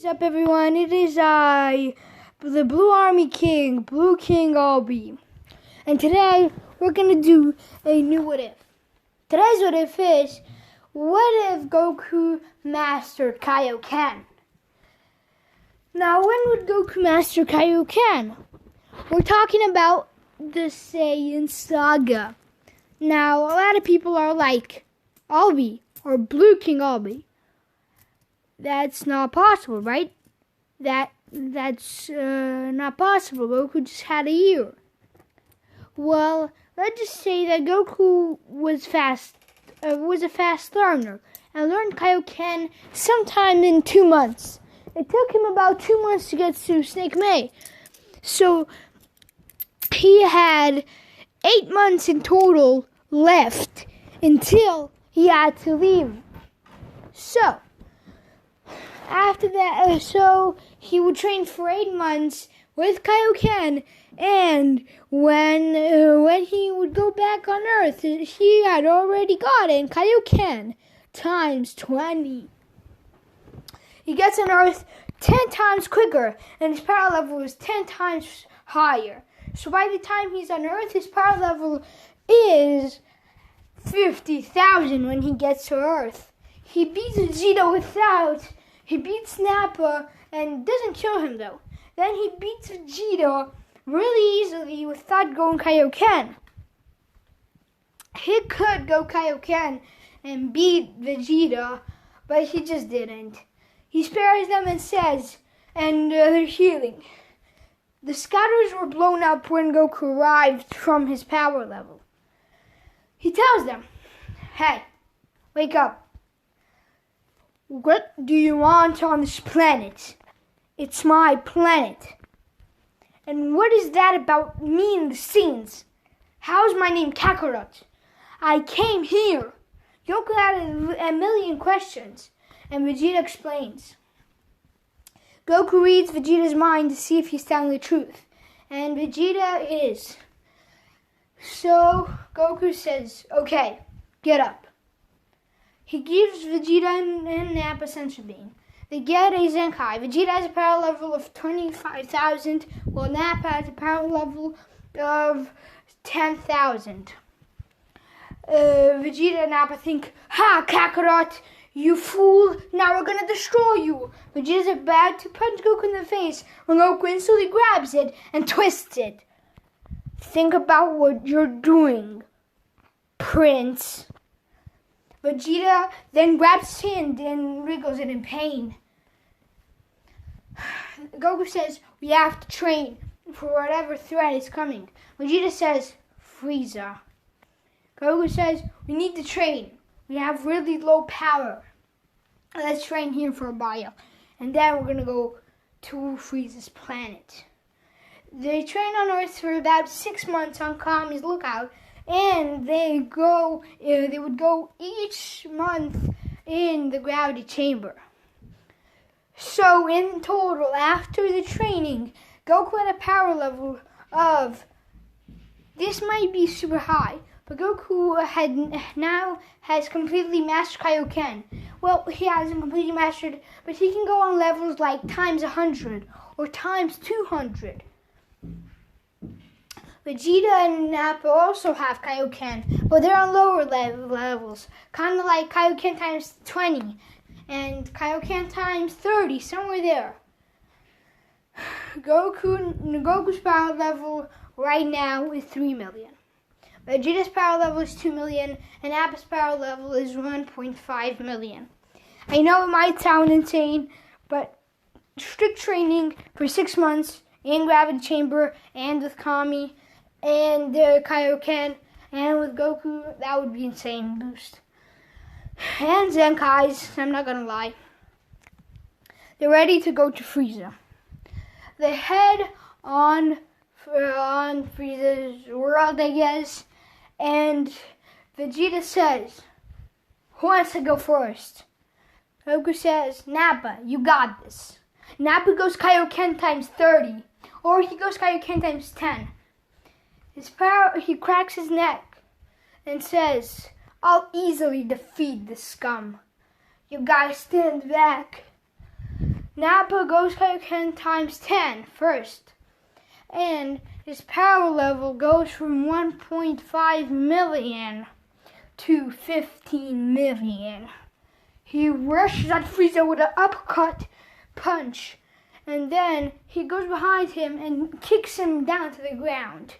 What's up, everyone? It is I, the Blue Army King, Blue King Albie. And today, we're going to do a new what if. Today's what if is, what if Goku mastered Kaioken? Now, when would Goku master Kaioken? We're talking about the Saiyan Saga. Now, a lot of people are like, Albie, or Blue King Albie. That's not possible, right? That's not possible. Goku just had a year. Well, let's just say that Goku was a fast learner and learned Kaioken sometime in 2 months. It took him about 2 months to get to Snake May. So he had 8 months in total left until he had to leave. So after that, so he would train for 8 months with Kaioken, and when he would go back on Earth, he had already gotten Kaioken times 20. He gets on Earth 10 times quicker, and his power level is 10 times higher. So by the time he's on Earth, his power level is 50,000 when he gets to Earth. He beats Vegeta He beats Nappa and doesn't kill him though. Then he beats Vegeta really easily without going Kaioken. He could go Kaioken and beat Vegeta, but he just didn't. He spares them and says, and they're healing. The scouters were blown up when Goku arrived from his power level. He tells them, hey, wake up. What do you want on this planet? It's my planet. And what is that about me in the scenes? How's my name Kakarot? I came here. Goku had a million questions, and Vegeta explains. Goku reads Vegeta's mind to see if he's telling the truth, and Vegeta is. So Goku says, okay, get up. He gives Vegeta and Nappa Senzu Bean. They get a Zenkai. Vegeta has a power level of 25,000, while Nappa has a power level of 10,000. Vegeta and Nappa think, ha, Kakarot, you fool, now we're gonna destroy you. Vegeta's about to punch Goku in the face when Goku instantly grabs it and twists it. Think about what you're doing, Prince. Vegeta then grabs his hand and wriggles it in pain. Goku says, we have to train for whatever threat is coming. Vegeta says, Frieza. Goku says, we need to train. We have really low power. Let's train here for a while. And then we're going to go to Frieza's planet. They train on Earth for about 6 months on Kami's lookout. And they would go each month in the gravity chamber. So in total, after the training, Goku had a power level of, this might be super high, but Goku has completely mastered Kaioken. Well, he hasn't completely mastered, but he can go on levels like times 100 or times 200. Vegeta and Nappa also have Kaioken, but they're on lower levels, kind of like Kaioken times 20 and Kaioken times 30, somewhere there. Goku's power level right now is 3 million. Vegeta's power level is 2 million, and Nappa's power level is 1.5 million. I know it might sound insane, but strict training for 6 months in Gravity Chamber and with Kami and Kaioken, and with Goku, that would be insane boost. And Zenkais, I'm not gonna lie. They're ready to go to Frieza. They head on Frieza's world, I guess, and Vegeta says, who wants to go first? Goku says, Nappa, you got this. Nappa goes Kaioken times 30, or he goes Kaioken times 10. He cracks his neck and says, I'll easily defeat this scum. You guys stand back. Nappa goes Kaioken times 10 first. And his power level goes from 1.5 million to 15 million. He rushes at Frieza with an uppercut punch. And then he goes behind him and kicks him down to the ground.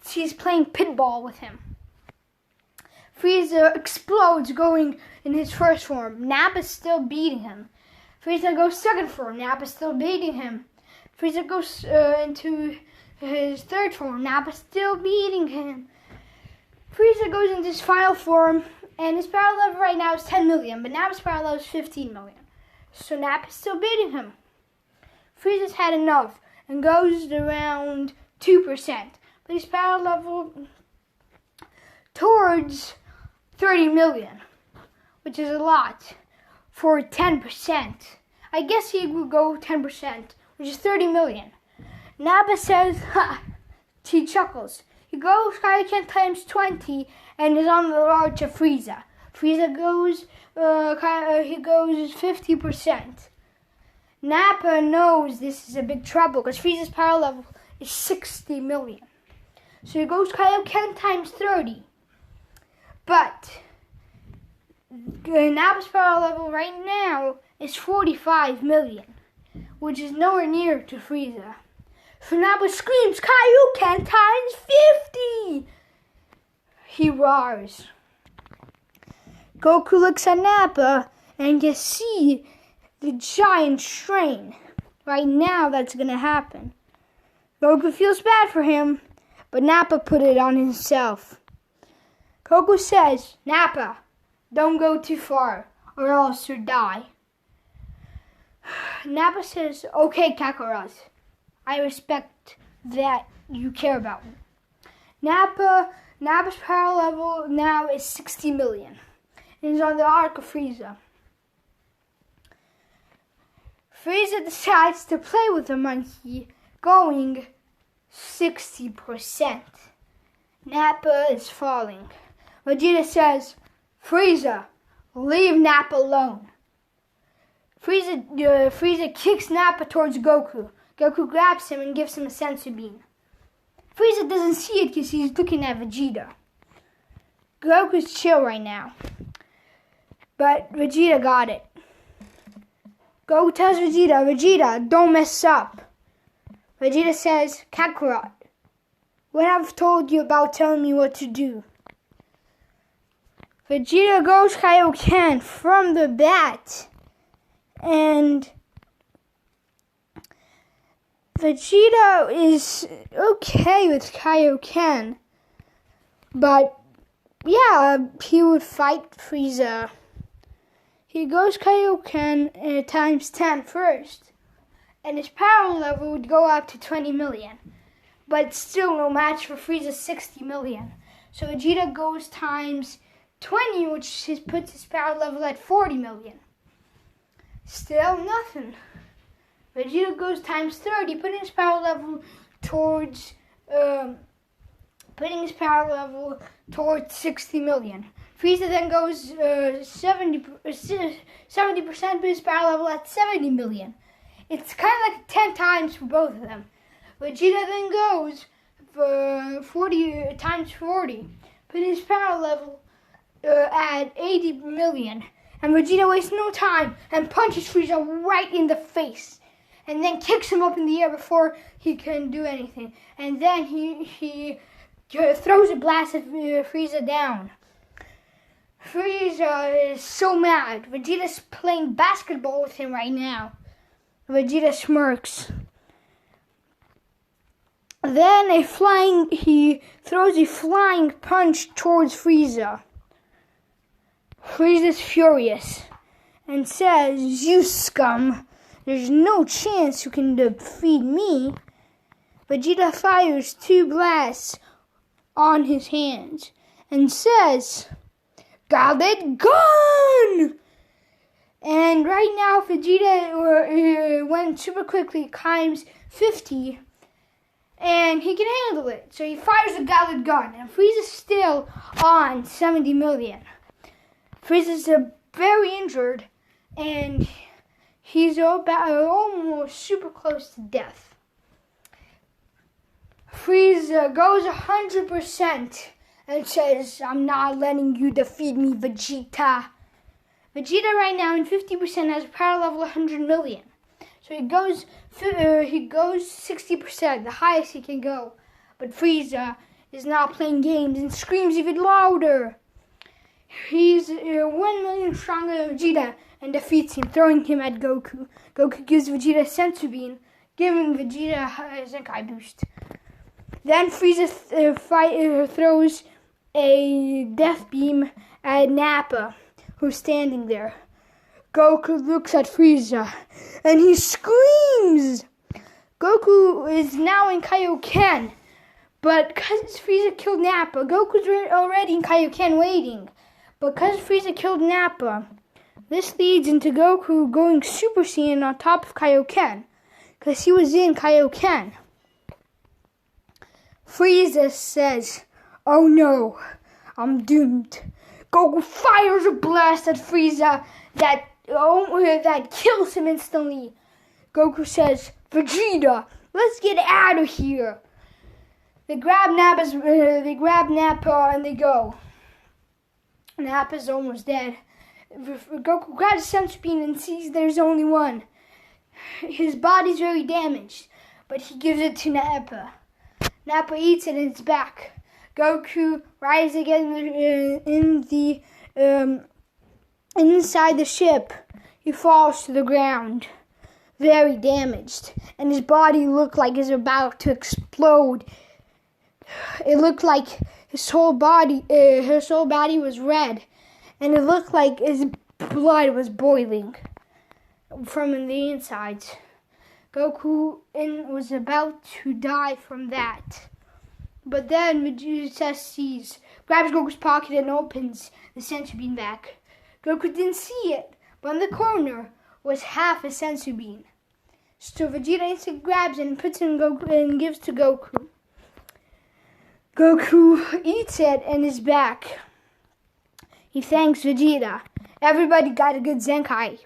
He's playing pinball with him. Frieza explodes going in his first form. Nappa's still beating him. Frieza goes second form. Nappa's still beating him. Frieza goes into his third form. Nappa's still beating him. Frieza goes into his final form, and his power level right now is 10 million, but Nappa's power level is 15 million. So Nappa's still beating him. Frieza's had enough and goes around 2%, but his power level towards 30 million, which is a lot for 10%. I guess he would go 10%, which is 30 million. Nappa says, ha! He chuckles. He goes Kaioken times 20 and is on the march of Frieza. Frieza goes, he goes 50%. Nappa knows this is a big trouble because Frieza's power level is 60 million. So he goes Kaioken times 30. But Nappa's power level right now is 45 million, which is nowhere near to Frieza. So Nappa screams, Kaioken times 50! He roars. Goku looks at Nappa and can see the giant strain. Right now, that's going to happen. Goku feels bad for him, but Nappa put it on himself. Goku says, Nappa, don't go too far, or else you'll die. Nappa says, okay, Kakarot. I respect that you care about me. Nappa's power level now is 60 million. And he's on the arc of Frieza. Frieza decides to play with the monkey, going 60%. Nappa is falling. Vegeta says, Frieza, leave Nappa alone. Frieza kicks Nappa towards Goku. Goku grabs him and gives him a senzu bean. Frieza doesn't see it because he's looking at Vegeta. Goku's chill right now. But Vegeta got it. Goku tells Vegeta, don't mess up. Vegeta says, Kakarot, what I've told you about telling me what to do. Vegeta goes Kaioken from the bat. And Vegeta is okay with Kaioken, but yeah, he would fight Frieza. He goes Kaioken times 10 first, and his power level would go up to 20 million, but still no match for Frieza's 60 million. So Vegeta goes times 20, which puts his power level at 40 million. Still nothing. Vegeta goes times 30, putting his power level towards 60 million. Frieza then goes 70%, put his power level at 70 million. It's kind of like 10 times for both of them. Vegeta then goes 40 times 40, putting his power level at 80 million. And Vegeta wastes no time and punches Frieza right in the face. And then kicks him up in the air before he can do anything. And then he throws a blast at Frieza down. Frieza is so mad. Vegeta's playing basketball with him right now. Vegeta smirks. Then he throws a flying punch towards Frieza. Frieza's furious and says, you scum. There's no chance you can defeat me. Vegeta fires 2 blasts on his hands and says, got it gone! And right now Vegeta went super quickly, times 50, and he can handle it. So he fires a Gallad gun, and Frieza's still on 70 million. Frieza's very injured, and he's almost super close to death. Frieza goes 100% and says, "I'm not letting you defeat me, Vegeta." Vegeta right now in 50% has a power level 100 million. So he goes 60%, the highest he can go. But Frieza is not playing games and screams even louder. He's 1 million stronger than Vegeta and defeats him, throwing him at Goku. Goku gives Vegeta a Senzu Bean, giving Vegeta a Zenkai boost. Then Frieza throws a Death Beam at Nappa, who's standing there. Goku looks at Frieza and he screams. Goku is now in Kaioken, but because Frieza killed Nappa, Goku's already in Kaioken waiting. Because Frieza killed Nappa, this leads into Goku going Super Saiyan on top of Kaioken, because he was in Kaioken. Frieza says, "Oh no, I'm doomed." Goku fires a blast at Frieza that kills him instantly. Goku says, "Vegeta, let's get out of here." They grab Nappa and they go. Nappa's almost dead. Goku grabs a Senzu Bean and sees there's only one. His body's very damaged, but he gives it to Nappa. Nappa eats it and it's back. Goku rises again inside the ship. He falls to the ground, very damaged, and his body looked like it's about to explode. It looked like his whole body was red, and it looked like his blood was boiling from the insides. Goku was about to die from that. But then Vegeta grabs Goku's pocket and opens the Senzu Bean back. Goku didn't see it, but in the corner was half a Senzu Bean. So Vegeta instantly grabs it and puts it in Goku and gives to Goku. Goku eats it and is back. He thanks Vegeta. Everybody got a good Zenkai.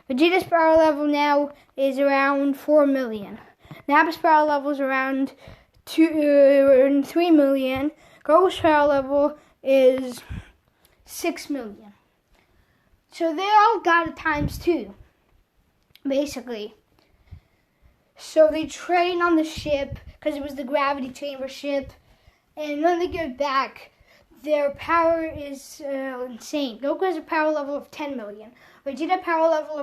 Vegeta's power level now is around 4 million. Nappa's power level is around 3 million. Goku's power level is 6 million. So they all got it times 2, basically. So they train on the ship, because it was the gravity chamber ship. And when they get back, their power is insane. Goku has a power level of 10 million. Vegeta power level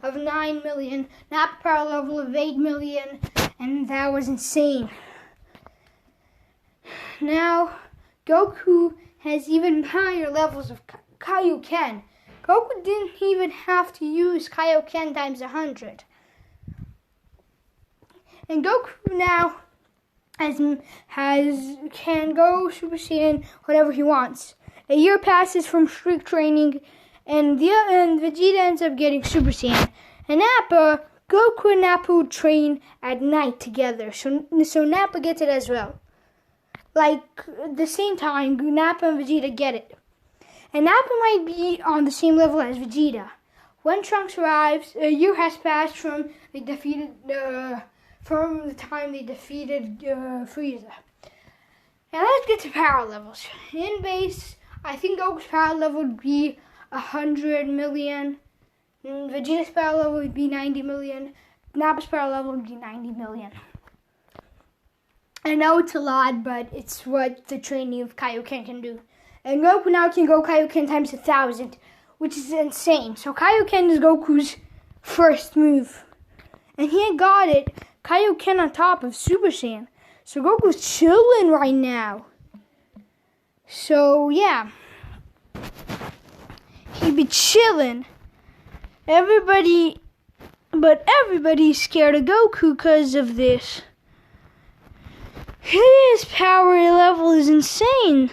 of 9 million. Nappa power level of 8 million. And that was insane. Now, Goku has even higher levels of Kaioken. Goku didn't even have to use Kaioken times 100. And Goku now can go Super Saiyan whatever he wants. A year passes from strict training, and Vegeta ends up getting Super Saiyan. And Goku and Nappa train at night together, so Nappa gets it as well. Like, at the same time, Nappa and Vegeta get it. And Nappa might be on the same level as Vegeta. When Trunks arrives, a year has passed from the time they defeated Frieza. Now let's get to power levels. In base, I think Goku's power level would be 100 million. Vegeta's power level would be 90 million. Nappa's power level would be 90 million. I know it's a lot, but it's what the training of Kaioken can do. And Goku now can go Kaioken times 1,000, which is insane. So Kaioken is Goku's first move. And he got it, Kaioken on top of Super Saiyan. So Goku's chilling right now. So yeah. He'd be chilling. Everybody's scared of Goku because of this. His power level is insane.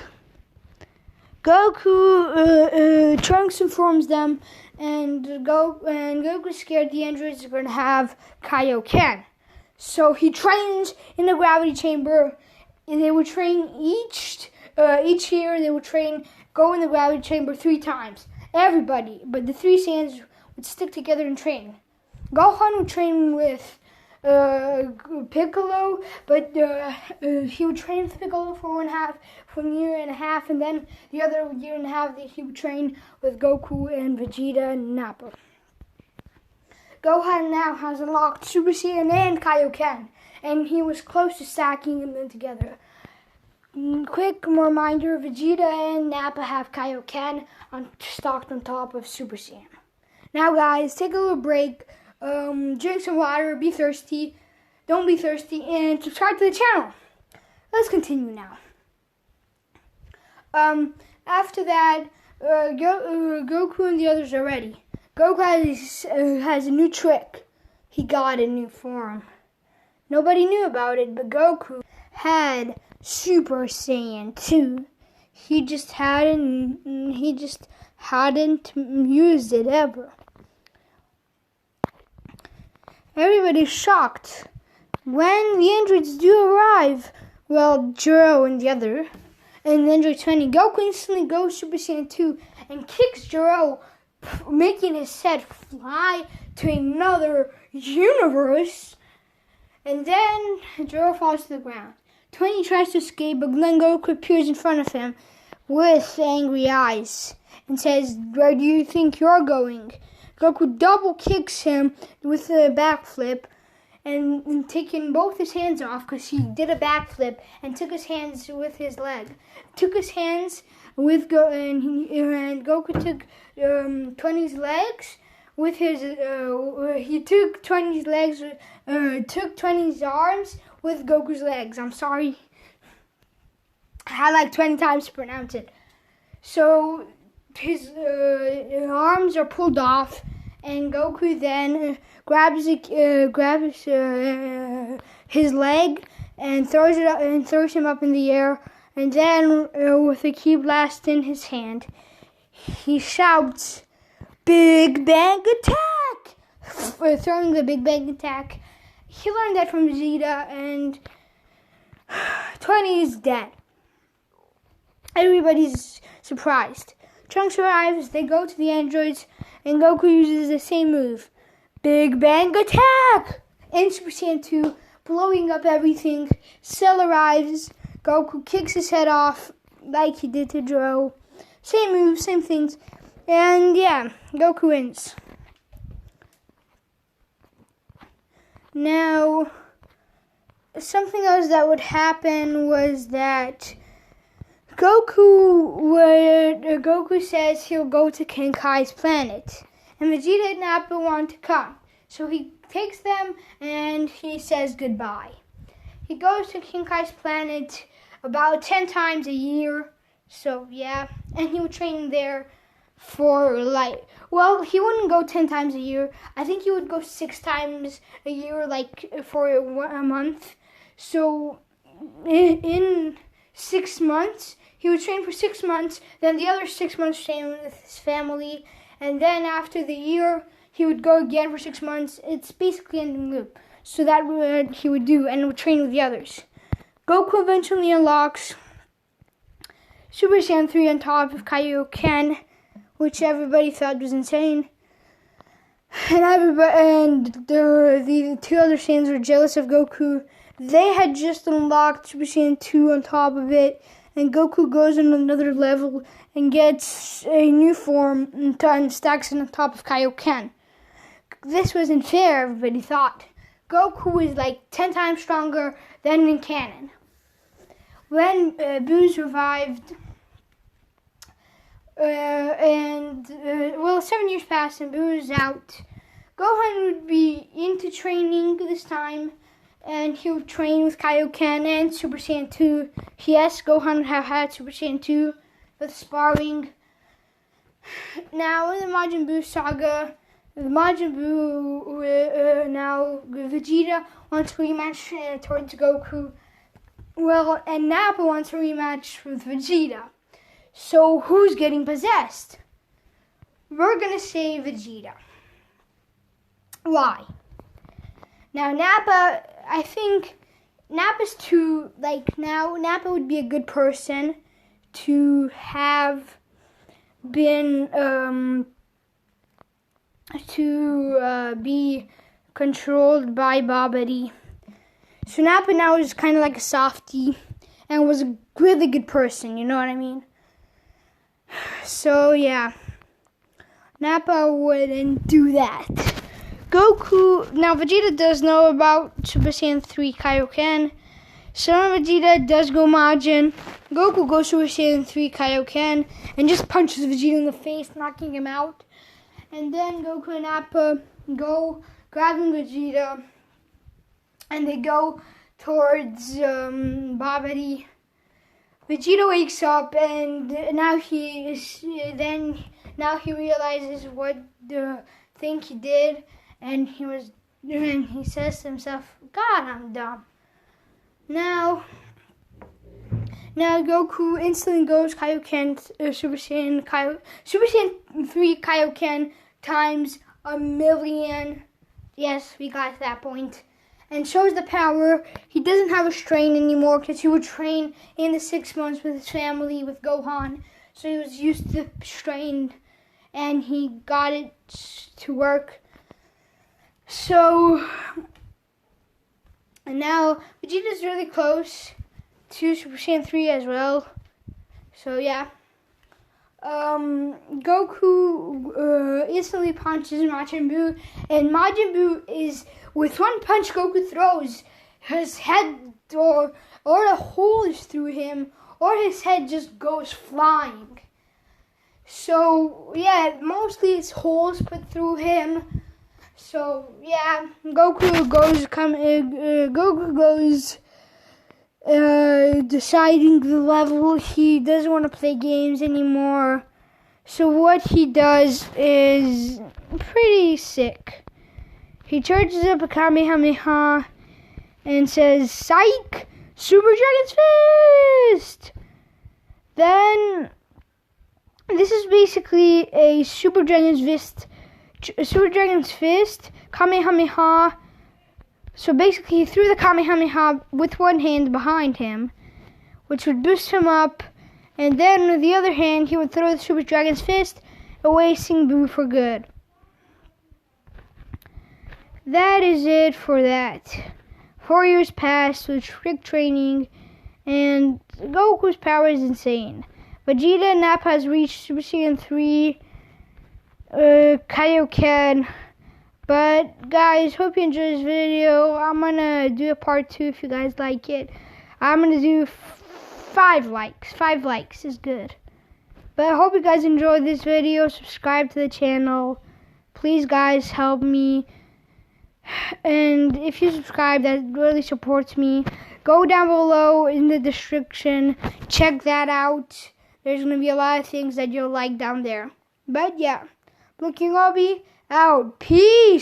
Trunks informs them, and Goku's scared the androids are going to have Kaioken. So he trains in the gravity chamber. And they would train each year. They would go in the gravity chamber 3 times. Everybody, but the 3 Saiyans would stick together and train. Gohan would train with Piccolo, but he would train with Piccolo for 1 year and a half, and then the other year and a half that he would train with Goku and Vegeta and Nappa. Gohan now has unlocked Super Saiyan and Kaioken, and he was close to stacking them together. Quick reminder, Vegeta and Nappa have Kaioken stocked on top of Super Saiyan. Now guys, take a little break, drink some water, be thirsty, don't be thirsty, and subscribe to the channel. Let's continue now. After that, Goku and the others are ready. Goku has a new trick. He got a new form. Nobody knew about it, but Goku had Super Saiyan 2. He just hadn't used it ever. Everybody's shocked. When the androids do arrive, well, Jiro and Android 20, Goku instantly goes Super Saiyan 2 and kicks Jiro, making his head fly to another universe. And then Jiro falls to the ground. 20 tries to escape, but then Goku appears in front of him with angry eyes and says, "Where do you think you're going?" Goku double kicks him with a backflip and taking both his hands off because he did a backflip and took his hands with his leg. Took his hands with and Goku took 20's legs with his. He took 20's legs. Took 20's arms with Goku's legs. I'm sorry. I had like 20 times to pronounce it. So his arms are pulled off, and Goku then grabs his leg and throws him up in the air. And then, with a ki blast in his hand, he shouts, "Big Bang Attack!" Throwing the Big Bang Attack. He learned that from Vegeta, and 20 is dead. Everybody's surprised. Trunks arrives, they go to the androids, and Goku uses the same move, Big Bang Attack! In Super Saiyan 2, blowing up everything. Cell arrives, Goku kicks his head off like he did to Jiro. Same moves, same things, and yeah, Goku wins. Now, something else that would happen was that Goku says he'll go to King Kai's planet, and Vegeta and Nappa want to come. So he takes them and he says goodbye. He goes to King Kai's planet about 10 times a year. So yeah, and he would train there for he wouldn't go 10 times a year. I think he would go 6 times a year, for a month. So in 6 months, he would train for 6 months, then the other 6 months train with his family, and then after the year, he would go again for 6 months. It's basically an ending loop. So that what he would do, and would train with the others. Goku eventually unlocks Super Saiyan 3 on top of Kaioken, which everybody thought was insane. And the two other Saiyans were jealous of Goku. They had just unlocked Super Saiyan 2 on top of it, and Goku goes on another level and gets a new form and stacks it on top of Kaioken. This wasn't fair, everybody thought. Goku was 10 times stronger than in canon. When Boo's revived, 7 years passed and Boo was out. Gohan would be into training this time, and he would train with Kaioken and Super Saiyan 2. Yes, Gohan would have had Super Saiyan 2 with sparring. Now, in the Majin Buu saga, now Vegeta wants to rematch towards Goku. Well, and Nappa wants a rematch with Vegeta. So who's getting possessed? We're going to say Vegeta. Why? Now Nappa, I think Nappa's too, Nappa would be a good person to have been to be controlled by Babidi. So Nappa now is kind of like a softie and was a really good person, you know what I mean? So yeah, Nappa wouldn't do that. Goku, now Vegeta does know about Super Saiyan 3 Kaioken. Son of Vegeta does go Majin. Goku goes Super Saiyan 3 Kaioken and just punches Vegeta in the face, knocking him out. And then Goku and Nappa go grabbing Vegeta, and they go towards Babidi. Vegeta wakes up, and now he realizes what the thing he did, and he says to himself, "God, I'm dumb." Now Goku instantly goes Kaioken, Super Saiyan 3 Kaioken times 1,000,000. Yes, we got to that point. And shows the power. He doesn't have a strain anymore because he would train in the 6 months with his family, with Gohan. So he was used to strain, and he got it to work. So, and now Vegeta's really close to Super Saiyan 3 as well. So yeah. Goku instantly punches Majin Buu, and Majin Buu is, with one punch Goku throws, his head or a hole is through him, or his head just goes flying. So yeah, mostly it's holes put through him. So yeah, Goku goes deciding the level. He doesn't want to play games anymore. So what he does is pretty sick. He charges up a Kamehameha and says, "Psych! Super Dragon's Fist!" Then, this is basically a Super Dragon's Fist, Kamehameha. So basically, he threw the Kamehameha with one hand behind him, which would boost him up, and then with the other hand, he would throw the Super Dragon's Fist, erasing Buu for good. That is it for that. 4 years passed with strict training, and Goku's power is insane. Vegeta and Nappa has reached Super Saiyan 3 Kaioken. But guys, hope you enjoyed this video. I'm gonna do a part 2 if you guys like it. I'm gonna do 5 likes. 5 likes is good. But I hope you guys enjoyed this video. Subscribe to the channel. Please guys, help me. And if you subscribe, that really supports me. Go down below in the description. Check that out. There's gonna be a lot of things that you'll like down there. But yeah, Blue King Obi out. Peace.